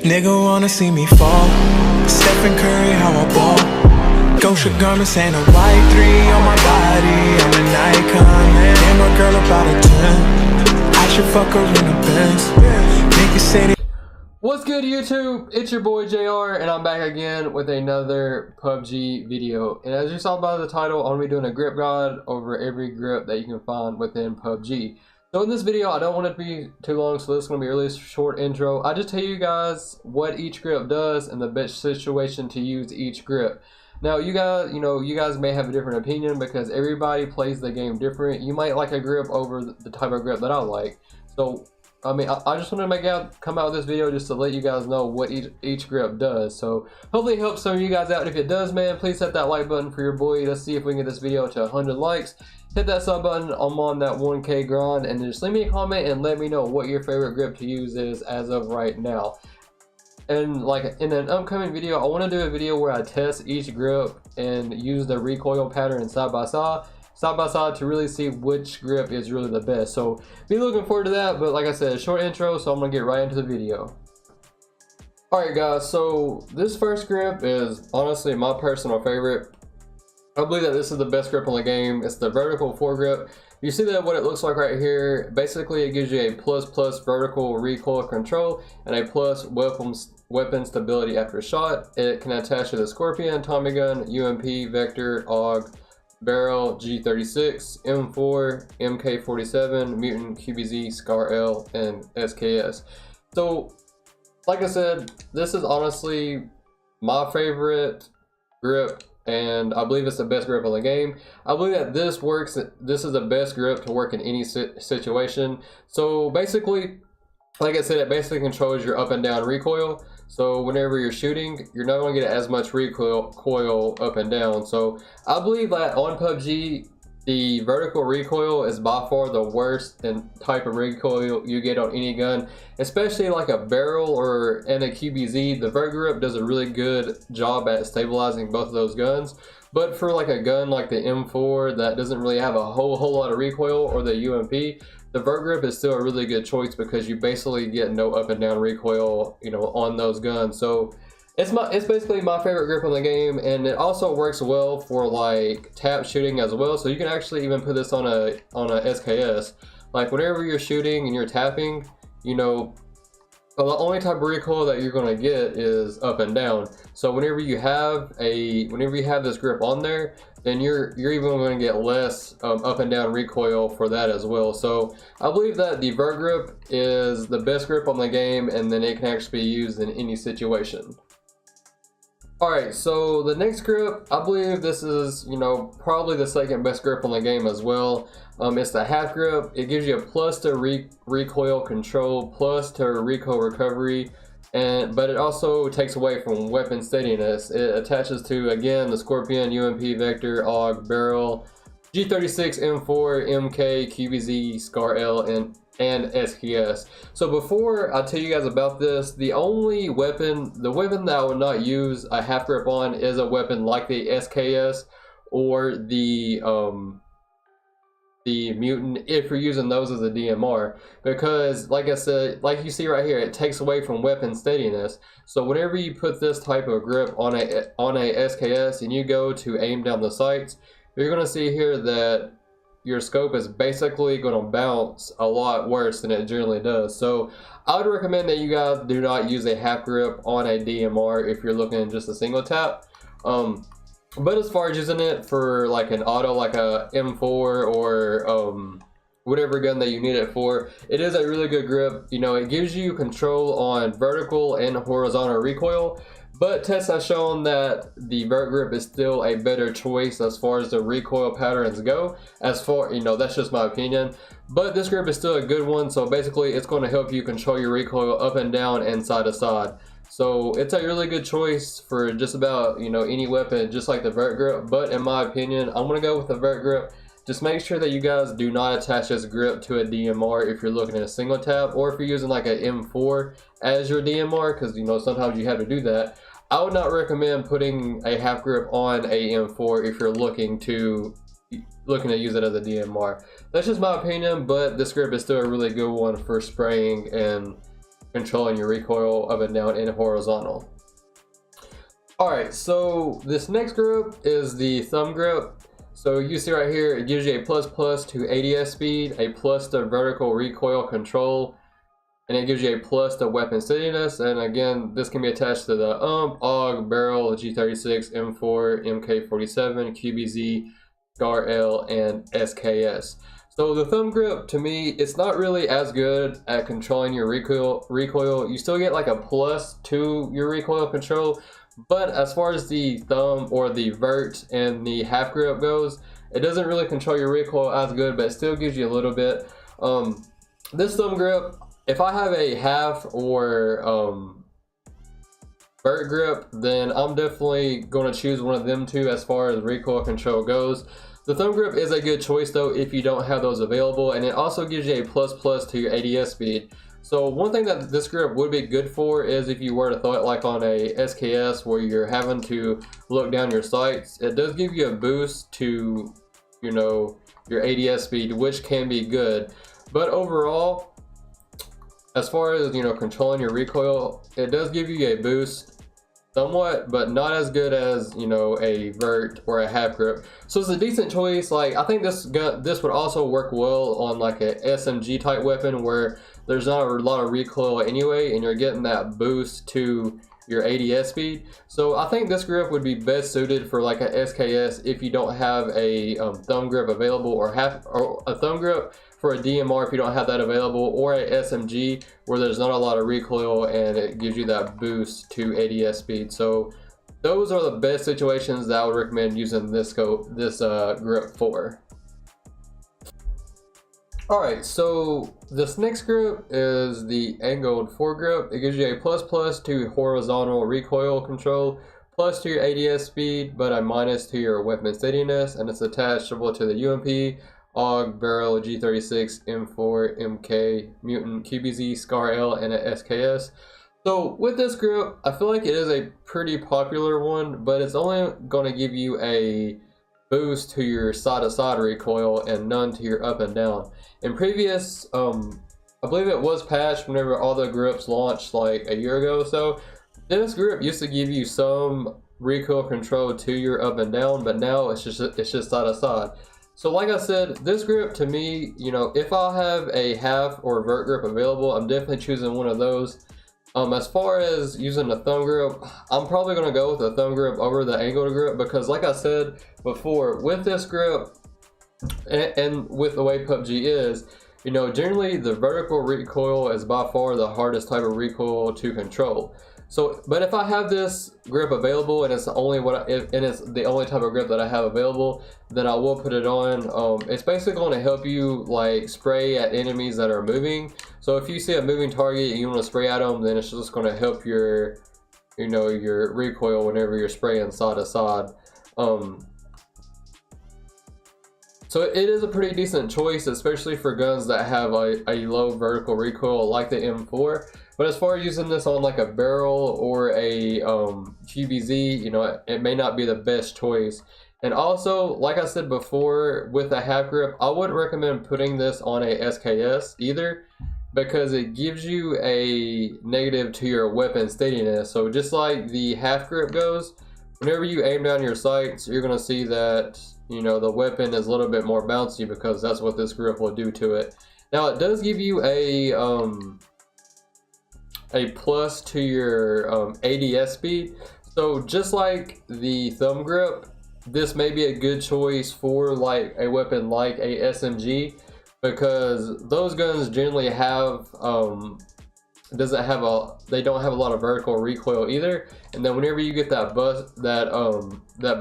Nigga wanna see me fall. Stephen Curry, how I ball. Gosha garments and a white 3 on my body. I'm an icon, man. Damn, a girl about a 10. I should fuck her in the Benz. Niggas say they. What's good, YouTube? It's your boy JR, and I'm back again with another PUBG video. And as you saw by the title, I'm gonna be doing a grip guide over every grip that you can find within PUBG. So in this video, I don't want it to be too long, so this is going to be a really short intro. I just tell you guys what each grip does and the best situation to use each grip. Now, you guys may have a different opinion because everybody plays the game different. You might like a grip over the type of grip that I like. So, I mean, I just want to come out with this video just to let you guys know what each grip does. So, hopefully it helps some of you guys out. If it does, man, please hit that like button for your boy. Let's see if we can get this video to 100 likes. Hit that sub button. I'm on that 1K grind, and just leave me a comment and let me know what your favorite grip to use is as of right now. And like in an upcoming video, I want to do a video where I test each grip and use the recoil pattern side by side to really see which grip is really the best. So be looking forward to that. But like I said, short intro, so I'm gonna get right into the video. Alright guys, so this first grip is honestly my personal favorite. I believe that this is the best grip on the game. It's the vertical foregrip. You see that what it looks like right here. Basically, it gives you a plus vertical recoil control and a plus weapon stability after shot. It can attach to the Scorpion, Tommy gun, UMP, Vector, AUG, Barrel, G36, M4, MK47, Mutant, QBZ, Scar L, and SKS. So, like I said, this is honestly my favorite grip, and I believe it's the best grip on the game. I believe that this is the best grip to work in any situation. So basically, like I said, it basically controls your up and down recoil. So whenever you're shooting, you're not going to get as much recoil up and down. So I believe that on PUBG, the vertical recoil is by far the worst type of recoil you get on any gun, especially like a barrel and a QBZ. The vert grip does a really good job at stabilizing both of those guns. But for like a gun like the M4 that doesn't really have a whole lot of recoil, or the UMP, the vert grip is still a really good choice because you basically get no up and down recoil, on those guns. So it's basically my favorite grip on the game, and it also works well for like tap shooting as well. So you can actually even put this on a SKS. Like whenever you're shooting and you're tapping, the only type of recoil that you're going to get is up and down. So whenever you have this grip on there, then you're even going to get less up and down recoil for that as well. So I believe that the vert grip is the best grip on the game, and then it can actually be used in any situation. Alright, so the next grip, I believe this is, probably the second best grip on the game as well. It's the half grip. It gives you a plus to recoil control, plus to recoil recovery, but it also takes away from weapon steadiness. It attaches to, again, the Scorpion, UMP, Vector, AUG, Barrel, G36, M4, MK, QBZ, Scar L, and SKS. So before I tell you guys about this, the weapon that I would not use a half grip on is a weapon like the SKS or the Mutant, if you're using those as a DMR, because like I said, like you see right here, it takes away from weapon steadiness. So whenever you put this type of grip on a SKS and you go to aim down the sights, you're going to see here that your scope is basically going to bounce a lot worse than it generally does. So I would recommend that you guys do not use a half grip on a DMR if you're looking at just a single tap. But as far as using it for like an auto, like a M4 or whatever gun that you need it for, it is a really good grip. It gives you control on vertical and horizontal recoil. But tests have shown that the vert grip is still a better choice as far as the recoil patterns go. That's just my opinion. But this grip is still a good one. So basically, it's going to help you control your recoil up and down and side to side. So it's a really good choice for just about, any weapon, just like the vert grip. But in my opinion, I'm going to go with the vert grip. Just make sure that you guys do not attach this grip to a DMR if you're looking at a single tap, or if you're using like an M4 as your DMR, because sometimes you have to do that. I would not recommend putting a half grip on a M4 if you're looking to use it as a DMR. That's just my opinion, but this grip is still a really good one for spraying and controlling your recoil up and down and horizontal. Alright, so this next grip is the thumb grip. So you see right here, it gives you a plus to ADS speed, a plus to vertical recoil control, and it gives you a plus to weapon steadiness. And again, this can be attached to the AUG, barrel, G36, M4, MK47, QBZ, SCAR L, and SKS. So the thumb grip, to me, it's not really as good at controlling your recoil. You still get like a plus to your recoil control, but as far as the thumb or the vert and the half grip goes, it doesn't really control your recoil as good, but it still gives you a little bit. This thumb grip, if I have a half or vert grip, then I'm definitely going to choose one of them two as far as recoil control goes. The thumb grip is a good choice though if you don't have those available, and it also gives you a plus to your ADS speed. So one thing that this grip would be good for is if you were to throw it like on a SKS where you're having to look down your sights, it does give you a boost to, you know, your ADS speed, which can be good. But overall, as far as, you know, controlling your recoil, it does give you a boost somewhat, but not as good as, you know, a vert or a half grip. So it's a decent choice. Like, I think this would also work well on like a SMG type weapon where there's not a lot of recoil anyway, and you're getting that boost to your ADS speed. So I think this grip would be best suited for like a SKS if you don't have a thumb grip available, or a thumb grip for a DMR if you don't have that available, or a SMG where there's not a lot of recoil and it gives you that boost to ADS speed. So those are the best situations that I would recommend using this grip for. Alright, so this next grip is the angled foregrip. It gives you a plus to horizontal recoil control, plus to your ADS speed, but a minus to your weapon steadiness, and it's attachable to the UMP, AUG, barrel, G36, M4, MK, mutant, QBZ, SCAR L, and a SKS. So with this grip, I feel like it is a pretty popular one, but it's only going to give you a boost to your side-to-side recoil and none to your up and down. In previous, I believe it was patched whenever all the grips launched like a year ago or so. This grip used to give you some recoil control to your up and down, but now it's just side-to-side. So like I said, this grip to me, you know, if I have a half or vert grip available, I'm definitely choosing one of those. As far as using a thumb grip, I'm probably going to go with a thumb grip over the angled grip, because like I said before, with this grip and with the way PUBG is, you know, generally the vertical recoil is by far the hardest type of recoil to control. So, but if I have this grip available and it's the only type of grip that I have available, then I will put it on. It's basically going to help you like spray at enemies that are moving. So if you see a moving target and you want to spray at them, then it's just going to help your, you know, your recoil whenever you're spraying side to side. So it is a pretty decent choice, especially for guns that have a low vertical recoil like the M4. But as far as using this on like a barrel or a QBZ, you know, it may not be the best choice. And also, like I said before, with a half grip, I wouldn't recommend putting this on a SKS either, because it gives you a negative to your weapon steadiness. So just like the half grip goes, whenever you aim down your sights, you're going to see that, you know, the weapon is a little bit more bouncy, because that's what this grip will do to it. Now it does give you a plus to your ADS speed. So just like the thumb grip, this may be a good choice for like a weapon like a SMG, because those guns generally have they don't have a lot of vertical recoil either. And then whenever you get that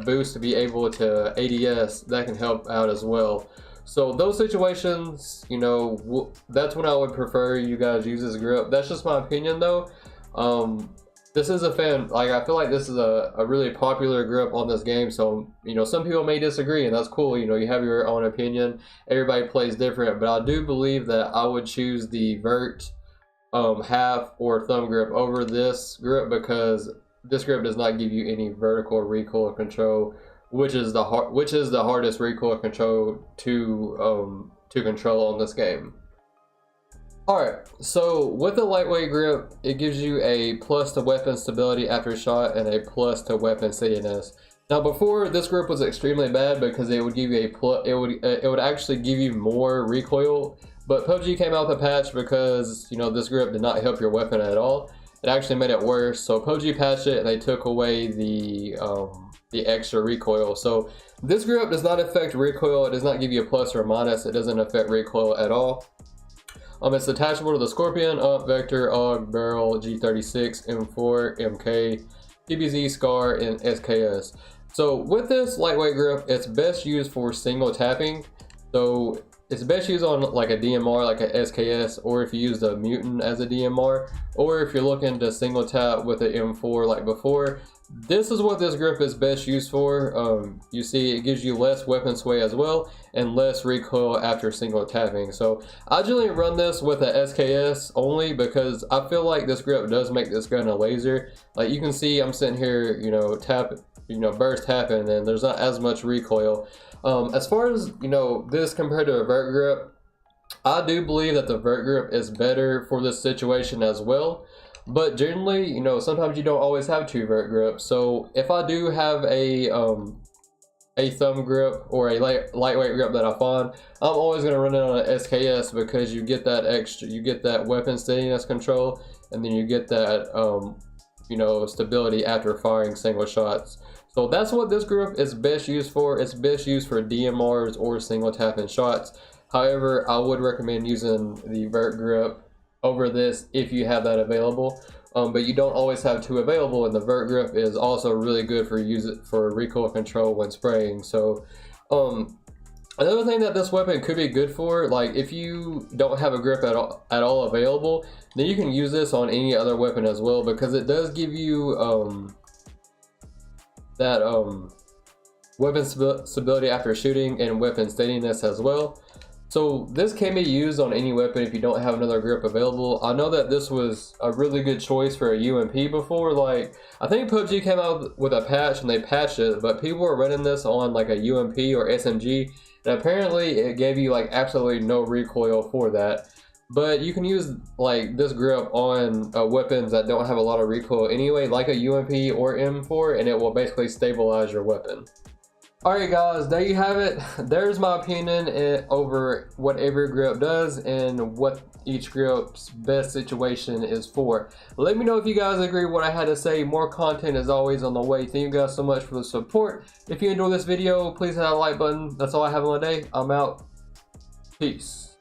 boost to be able to ADS, that can help out as well. So those situations, you know, that's when I would prefer you guys use this grip. That's just my opinion though. This is I feel like this is a really popular grip on this game. So, you know, some people may disagree, and that's cool. You know, you have your own opinion. Everybody plays different, but I do believe that I would choose the vert half or thumb grip over this grip, because this grip does not give you any vertical recoil control, which is the hardest recoil control to control on this game. Alright, so with the lightweight grip, it gives you a plus to weapon stability after shot and a plus to weapon steadiness. Now before, this grip was extremely bad because it would give you it would actually give you more recoil, but PUBG came out with a patch because, you know, this grip did not help your weapon at all. It actually made it worse, so PUBG patched it and they took away the extra recoil. So this grip does not affect recoil, it does not give you a plus or a minus, it doesn't affect recoil at all. It's attachable to the Scorpion, UMP, Vector, AUG, Barrel, G36, M4, MK, PBZ, SCAR, and SKS. So with this lightweight grip, it's best used for single tapping. So it's best used on like a DMR, like a SKS, or if you use the Mutant as a DMR, or if you're looking to single tap with an M4 like before. This is what this grip is best used for. You see, it gives you less weapon sway as well and less recoil after single tapping. So I generally run this with a SKS only because I feel like this grip does make this gun a laser. Like you can see, I'm sitting here, you know, burst tapping, and there's not as much recoil. As far as, you know, this compared to a vert grip, I do believe that the vert grip is better for this situation as well. But generally, you know, sometimes you don't always have two vert grips. So if I do have a thumb grip or a lightweight grip that I find, I'm always going to run it on an SKS because you get that extra, you get that weapon steadiness control, and then you get that you know, stability after firing single shots. So that's what this grip is best used for. It's best used for DMRs or single tapping shots. However, I would recommend using the vert grip over this if you have that available, but you don't always have two available, and the vert grip is also really good for recoil control when spraying. So another thing that this weapon could be good for, like if you don't have a grip at all available, then you can use this on any other weapon as well, because it does give you weapon stability after shooting and weapon steadiness as well. So this can be used on any weapon if you don't have another grip available. I know that this was a really good choice for a UMP before. Like, I think PUBG came out with a patch and they patched it, but people were running this on like a UMP or SMG, and apparently it gave you like absolutely no recoil for that. But you can use like this grip on weapons that don't have a lot of recoil anyway, like a UMP or M4, and it will basically stabilize your weapon. Alright guys, there you have it. There's my opinion over what every grip does and what each grip's best situation is for. Let me know if you guys agree with what I had to say. More content is always on the way. Thank you guys so much for the support. If you enjoyed this video, please hit that like button. That's all I have on the day. I'm out. Peace.